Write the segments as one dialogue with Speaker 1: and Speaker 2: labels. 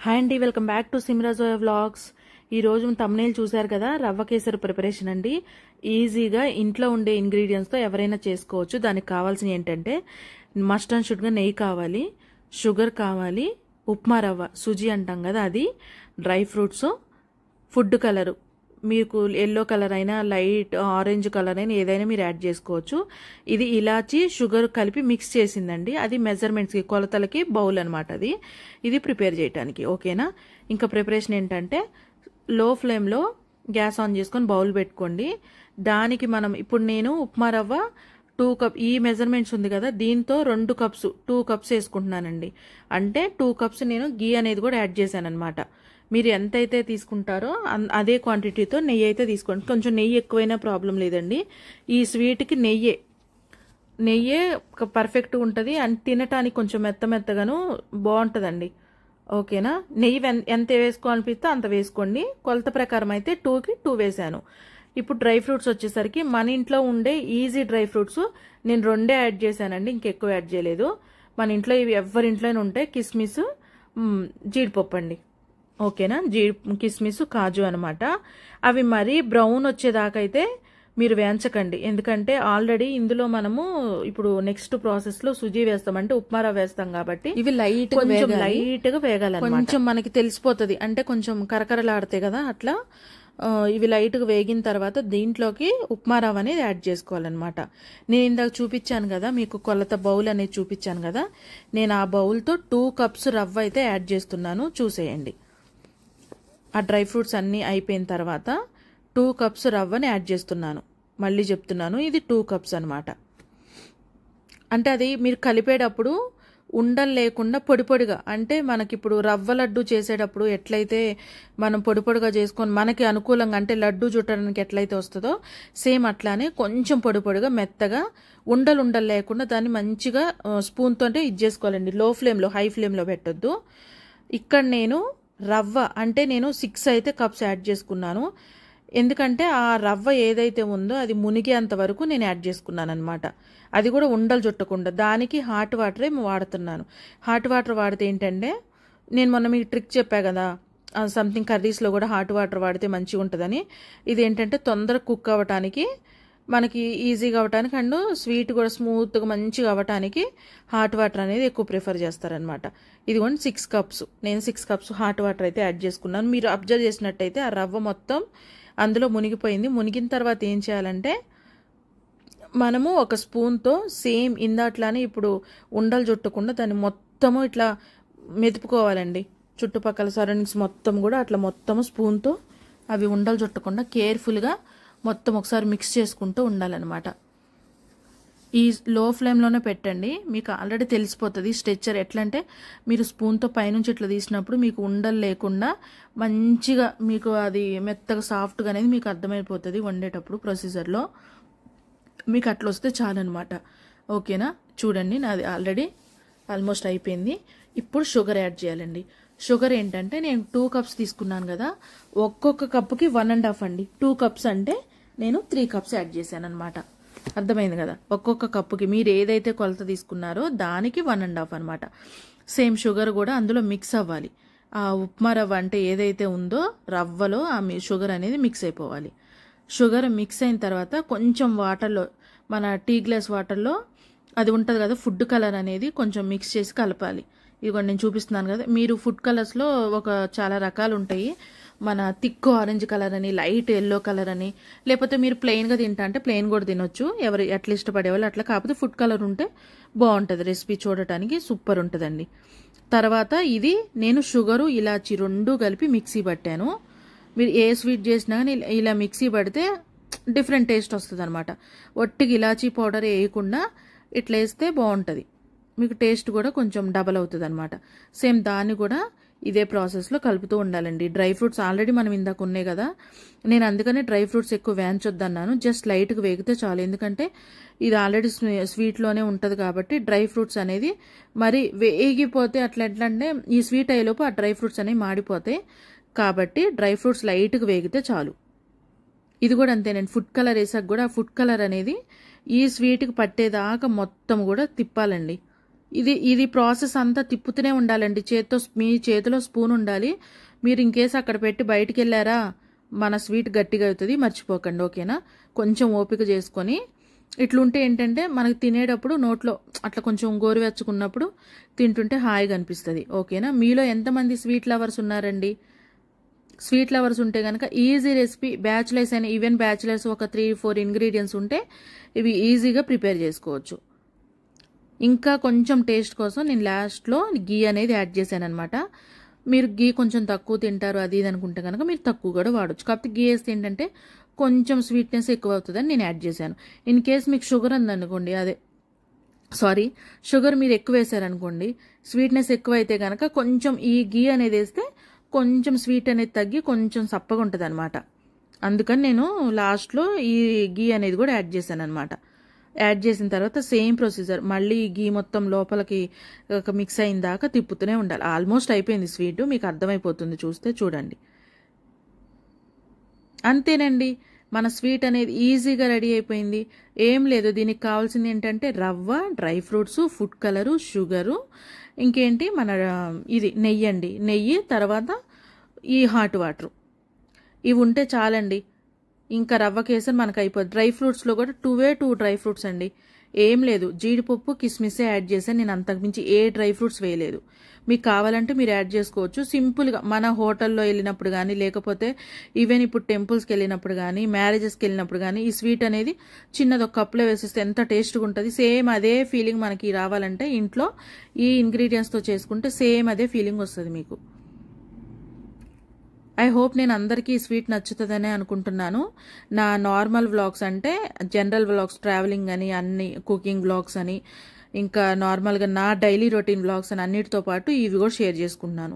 Speaker 1: Hi అండి, welcome back to సిమ్రాజోయా vlogs. ఈ రోజు తమ్నేల్ చూశారు కదా, రవ్వ కేసరి ప్రిపరేషన్ అండి. ఈజీగా ఇంట్లో ఉండే ఇంగ్రీడియంట్స్తో ఎవరైనా చేసుకోవచ్చు. దానికి కావాల్సిన ఏంటంటే మస్ట్ అండ్ షుడ్గా నెయ్యి కావాలి, షుగర్ కావాలి, ఉప్మా రవ్వ సుజీ అంటాం కదా అది, డ్రై ఫ్రూట్స్, ఫుడ్ కలరు మీకు ఎల్లో కలర్ అయినా లైట్ ఆరెంజ్ కలర్ అయినా ఏదైనా మీరు యాడ్ చేసుకోవచ్చు. ఇది ఇలాచి షుగర్ కలిపి మిక్స్ చేసిందండి. అది మెజర్మెంట్స్కి కొలతలకి బౌల్ అనమాట. ఇది ప్రిపేర్ చేయడానికి ఓకేనా. ఇంకా ప్రిపరేషన్ ఏంటంటే లో ఫ్లేమ్లో గ్యాస్ ఆన్ చేసుకొని బౌల్ పెట్టుకోండి. దానికి మనం ఇప్పుడు నేను ఉప్మా రవ్వ 2 కప్ ఈ మెజర్మెంట్స్ ఉంది కదా, దీంతో 2 కప్స్ వేసుకుంటున్నానండి. అంటే 2 కప్స్ నేను గీ అనేది కూడా యాడ్ చేశాను అనమాట. మీరు ఎంతైతే తీసుకుంటారో అదే క్వాంటిటీతో నెయ్యి అయితే తీసుకోండి. కొంచెం నెయ్యి ఎక్కువైనా ప్రాబ్లం లేదండి. ఈ స్వీట్కి నెయ్యే పర్ఫెక్ట్గా ఉంటుంది అండ్ తినటానికి కొంచెం మెత్తగాను బాగుంటుందండి ఓకేనా. నెయ్యి ఎంత వేసుకోవాలనిపిస్తే అంత వేసుకోండి. కొలత ప్రకారం అయితే 2కి 2 వేసాను. ఇప్పుడు డ్రై ఫ్రూట్స్ వచ్చేసరికి మన ఇంట్లో ఉండే ఈజీ డ్రై ఫ్రూట్స్ నేను 2 యాడ్ చేశానండి, ఇంకెక్కువ యాడ్ చేయలేదు. మన ఇంట్లో ఇవి ఎవరింట్లోనే ఉంటాయి. కిస్మిస్, జీడిపప్పు అండి ఓకేనా. కిస్మిస్, కాజు అనమాట. అవి మరీ బ్రౌన్ వచ్చేదాకా అయితే మీరు వేయించకండి, ఎందుకంటే ఆల్రెడీ ఇందులో మనము ఇప్పుడు నెక్స్ట్ ప్రాసెస్ లో సుజీ వేస్తామంటే ఉప్మా రవ్వ వేస్తాం కాబట్టి ఇవి లైట్ గా వేగాలి. కొంచెం మనకి తెలిసిపోతుంది, అంటే కొంచెం కరకరలాడతాయి కదా అట్లా. ఇవి లైట్గా వేగిన తర్వాత దీంట్లోకి ఉప్మా రవ్వ అనేది యాడ్ చేసుకోవాలన్నమాట. నేను ఇందాక చూపించాను కదా మీకు కొలత బౌల్ అనేది చూపించాను కదా, నేను ఆ బౌల్తో 2 కప్స్ రవ్వ అయితే యాడ్ చేస్తున్నాను, చూసేయండి. ఆ డ్రై ఫ్రూట్స్ అన్నీ అయిపోయిన తర్వాత 2 కప్స్ రవ్వని యాడ్ చేస్తున్నాను. మళ్ళీ చెప్తున్నాను, ఇది 2 కప్స్ అనమాట. అంటే అది మీరు కలిపేటప్పుడు ఉండలు లేకుండా పొడిగా, అంటే మనకిప్పుడు రవ్వ లడ్డు చేసేటప్పుడు ఎట్లయితే మనం పొడిగా చేసుకొని మనకి అనుకూలంగా, అంటే లడ్డు చుట్టడానికి ఎట్లయితే వస్తుందో సేమ్ అట్లానే కొంచెం పొడిగా మెత్తగా ఉండలు లేకుండా దాన్ని మంచిగా స్పూన్తో అంటే ఇది చేసుకోవాలండి. లో ఫ్లేమ్లో, హై ఫ్లేమ్లో పెట్టొద్దు. ఇక్కడ నేను రవ్వ అంటే నేను 6 అయితే కప్స్ యాడ్ చేసుకున్నాను. ఎందుకంటే ఆ రవ్వ ఏదైతే ఉందో అది మునిగేంత వరకు నేను యాడ్ చేసుకున్నాను అనమాట. అది కూడా ఉండలు చుట్టకుండా. దానికి హాట్ వాటరే వాడుతున్నాను. హాట్ వాటర్ వాడితే ఏంటంటే, నేను మొన్న మీకు ట్రిక్ చెప్పా కదా, సంథింగ్ కర్రీస్లో కూడా హాట్ వాటర్ వాడితే మంచిగా ఉంటుందని. ఇది ఏంటంటే తొందరగా కుక్ అవ్వటానికి, మనకి ఈజీగా అవ్వటానికి అండ్ స్వీట్ కూడా స్మూత్గా మంచిగా అవ్వటానికి హాట్ వాటర్ అనేది ఎక్కువ ప్రిఫర్ చేస్తారనమాట. ఇదిగోండి 6 కప్స్, నేను 6 కప్స్ హాట్ వాటర్ అయితే యాడ్ చేసుకున్నాను. మీరు అబ్జర్వ్ చేసినట్టయితే ఆ రవ్వ మొత్తం అందులో మునిగిపోయింది. మునిగిన తర్వాత ఏం చేయాలంటే మనము ఒక స్పూన్తో సేమ్ ఇందాట్లానే ఇప్పుడు ఉండలు చుట్టకుండా దాన్ని మొత్తము ఇట్లా మెదుపుకోవాలండి. చుట్టుపక్కల సరౌండింగ్స్ మొత్తం కూడా అట్లా మొత్తము స్పూన్తో అవి ఉండలు చుట్టకుండా కేర్ఫుల్గా మొత్తం ఒకసారి మిక్స్ చేసుకుంటూ ఉండాలన్నమాట. ఈ లో ఫ్లేమ్లోనే పెట్టండి, మీకు ఆల్రెడీ తెలిసిపోతుంది స్ట్రెచ్చర్ ఎట్లా అంటే మీరు స్పూన్తో పైనుంచి ఇట్లా తీసినప్పుడు మీకు ఉండలు లేకుండా మంచిగా మీకు అది మెత్తగా సాఫ్ట్గా అనేది మీకు అర్థమైపోతుంది వండేటప్పుడు ప్రొసీజర్లో. మీకు అట్లా వస్తే చాలన్నమాట ఓకేనా. చూడండి నాది ఆల్రెడీ ఆల్మోస్ట్ అయిపోయింది. ఇప్పుడు షుగర్ యాడ్ చేయాలండి. షుగర్ ఏంటంటే నేను 2 కప్స్ తీసుకున్నాను కదా, ఒక్కొక్క కప్పుకి 1.5 అండి. 2 కప్స్ అంటే నేను 3 కప్స్ యాడ్ చేశాను అనమాట. అర్థమైంది కదా. ఒక్కొక్క కప్పుకి మీరు ఏదైతే కొలత తీసుకున్నారో దానికి 1.5 అనమాట. సేమ్ షుగర్ కూడా అందులో మిక్స్ అవ్వాలి. ఆ ఉప్మా రవ్వ అంటే ఏదైతే ఉందో రవ్వలో ఆ షుగర్ అనేది మిక్స్ అయిపోవాలి. షుగర్ మిక్స్ అయిన తర్వాత కొంచెం వాటర్లో, మన టీ గ్లాస్ వాటర్లో అది ఉంటుంది కదా ఫుడ్ కలర్ అనేది కొంచెం మిక్స్ చేసి కలపాలి. ఇదిగోండి నేను చూపిస్తున్నాను కదా. మీరు ఫుడ్ కలర్స్లో చాలా రకాలు ఉంటాయి. మన థిక్ ఆరెంజ్ కలర్ అని, లైట్ ఎల్లో కలర్ అని, లేకపోతే మీరు ప్లెయిన్గా తింటా అంటే ప్లెయిన్ కూడా తినొచ్చు, ఎవరు ఎట్లా ఇష్టపడేవాళ్ళు అట్లా. కాకపోతే ఫుడ్ కలర్ ఉంటే బాగుంటుంది, రెసిపీ చూడటానికి సూపర్ ఉంటుందండి. తర్వాత ఇది నేను షుగరు ఇలాచి 2 కలిపి మిక్సీ పట్టాను. మీరు ఏ స్వీట్ చేసినా కానీ ఇలా మిక్సీ పడితే డిఫరెంట్ టేస్ట్ వస్తుంది అనమాట. ఒట్టికి ఇలాచీ పౌడర్ వేయకుండా ఇట్లా వేస్తే బాగుంటుంది, మీకు టేస్ట్ కూడా కొంచెం డబల్ అవుతుంది అనమాట. సేమ్ దాన్ని కూడా ఇదే ప్రాసెస్లో కలుపుతూ ఉండాలండి. డ్రై ఫ్రూట్స్ ఆల్రెడీ మనం ఇందాక ఉన్నాయి కదా, నేను అందుకనే డ్రై ఫ్రూట్స్ ఎక్కువ వేయించొద్దన్నాను. జస్ట్ లైట్గా వేగితే చాలు, ఎందుకంటే ఇది ఆల్రెడీ స్వీట్లోనే ఉంటుంది కాబట్టి. డ్రై ఫ్రూట్స్ అనేది మరి వేగిపోతే అట్లా ఎట్లా అంటే ఈ స్వీట్ అయ్యేలోపు ఆ డ్రై ఫ్రూట్స్ అనేవి మాడిపోతాయి కాబట్టి డ్రై ఫ్రూట్స్ లైట్గా వేగితే చాలు. ఇది కూడా అంతే, నేను ఫుడ్ కలర్ వేసాక కూడా ఆ ఫుడ్ కలర్ అనేది ఈ స్వీట్కి పట్టేదాకా మొత్తం కూడా తిప్పాలండి. ఇది ప్రాసెస్ అంతా తిప్పుతూనే ఉండాలండి. మీ చేతిలో స్పూన్ ఉండాలి. మీరు ఇంకేసి అక్కడ పెట్టి బయటికి వెళ్ళారా మన స్వీట్ గట్టిగా అవుతుంది, మర్చిపోకండి. ఓకేనా? కొంచెం ఓపిక చేసుకొని ఇట్లుంటే ఏంటంటే మనకు తినేటప్పుడు నోట్లో అట్లా కొంచెం గోరువెచ్చుకున్నప్పుడు తింటుంటే హాయిగా అనిపిస్తుంది. ఓకేనా? మీలో ఎంతమంది స్వీట్ లవర్స్ ఉన్నారండి? స్వీట్ లవర్స్ ఉంటే కనుక ఈజీ రెసిపీ, బ్యాచులర్స్ అయినా ఈవెన్ బ్యాచులర్స్ ఒక 3-4 ఇంగ్రీడియంట్స్ ఉంటే ఇవి ఈజీగా ప్రిపేర్ చేసుకోవచ్చు. ఇంకా కొంచెం టేస్ట్ కోసం నేను లాస్ట్లో గీ అనేది యాడ్ చేశాను అనమాట. మీరు గీ కొంచెం తక్కువ తింటారు అది ఇది అనుకుంటే కనుక మీరు తక్కువ కూడా వాడచ్చు. కాకపోతే గీ వేస్తే ఏంటంటే కొంచెం స్వీట్నెస్ ఎక్కువ అవుతుందని నేను యాడ్ చేశాను. ఇన్ కేస్ మీకు షుగర్ ఉందనుకోండి, షుగర్ మీరు ఎక్కువ వేసారనుకోండి, స్వీట్నెస్ ఎక్కువ అయితే కనుక కొంచెం ఈ గీ అనేది వేస్తే కొంచెం స్వీట్ అనేది తగ్గి కొంచెం సప్పగా ఉంటుంది అనమాట. అందుకని నేను లాస్ట్లో ఈ గీ అనేది కూడా యాడ్ చేశాను అనమాట. యాడ్ చేసిన తర్వాత సేమ్ ప్రొసీజర్ మళ్ళీ గీ మొత్తం లోపలికి మిక్స్ అయిన దాకా తిప్పుతూనే ఉండాలి. ఆల్మోస్ట్ అయిపోయింది స్వీట్, మీకు అర్థమైపోతుంది చూస్తే. చూడండి, అంతేనండి, మన స్వీట్ అనేది ఈజీగా రెడీ అయిపోయింది. ఏం లేదు, దీనికి కావాల్సింది ఏంటంటే రవ్వ, dry fruits, food colour, sugar, ఇంకేంటి మన ఇది నెయ్యి అండి. నెయ్యి తర్వాత ఈ హాట్ వాటర్, ఇవి ఉంటే చాలండి. ఇంకా రవ్వ కేసరి మనకు అయిపోద్ది. డ్రై ఫ్రూట్స్లో కూడా 2 డ్రై ఫ్రూట్స్ అండి. ఏం లేదు, జీడిపప్పు కిస్మిస్సే యాడ్ చేశాను నేను, అంతకుమించి ఏ డ్రై ఫ్రూట్స్ వేయలేదు. మీకు కావాలంటే మీరు యాడ్ చేసుకోవచ్చు. సింపుల్గా మన హోటల్లో వెళ్ళినప్పుడు కానీ, లేకపోతే ఈవెన్ ఇప్పుడు టెంపుల్స్కి వెళ్ళినప్పుడు కానీ, మ్యారేజెస్కి వెళ్ళినప్పుడు కానీ ఈ స్వీట్ అనేది చిన్నది ఒక కప్లో వేసేస్తే ఎంత టేస్ట్గా ఉంటుంది. సేమ్ అదే ఫీలింగ్ మనకి రావాలంటే ఇంట్లో ఈ ఇంగ్రీడియంట్స్తో చేసుకుంటే సేమ్ అదే ఫీలింగ్ వస్తుంది మీకు. ఐ హోప్ నేను అందరికీ ఈ స్వీట్ నచ్చుతుందనే అనుకుంటున్నాను. నా నార్మల్ వ్లాగ్స్ అంటే జనరల్ వ్లాగ్స్, ట్రావెలింగ్ అని, అన్ని కుకింగ్ వ్లాగ్స్ అని, ఇంకా నార్మల్గా నా డైలీ రొటీన్ వ్లాగ్స్ అని అన్నిటితో పాటు ఇవి కూడా షేర్ చేసుకుంటున్నాను.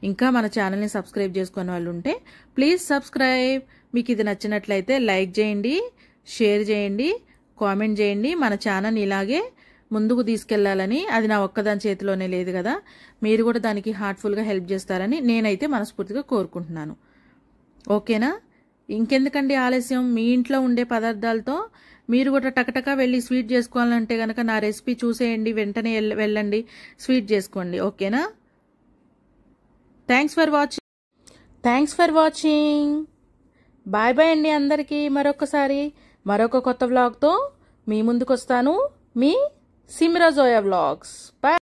Speaker 1: ఇంకా మన ఛానల్ని సబ్స్క్రైబ్ చేసుకునే వాళ్ళు ఉంటే ప్లీజ్ సబ్స్క్రైబ్. మీకు ఇది నచ్చినట్లయితే లైక్ చేయండి, షేర్ చేయండి, కామెంట్ చేయండి. మన ఛానల్ ఇలాగే ముందుకు తీసుకెళ్లాలని, అది నా ఒక్కదాని చేతిలోనే లేదు కదా, మీరు కూడా దానికి హార్ట్ఫుల్గా హెల్ప్ చేస్తారని నేనైతే మనస్ఫూర్తిగా కోరుకుంటున్నాను. ఓకేనా? ఇంకెందుకండి ఆలస్యం, మీ ఇంట్లో ఉండే పదార్థాలతో మీరు కూడా టకటకా వెళ్ళి స్వీట్ చేసుకోవాలంటే కనుక నా రెసిపీ చూసేయండి, వెంటనే వెళ్ళండి స్వీట్ చేసుకోండి. ఓకేనా? Thanks for watching. Bye bye అండి అందరికీ. మరొక కొత్త వ్లాగ్తో మీ ముందుకు వస్తాను. మీ సిమ్రా జోయా వ్లాగ్స్. బాయ్.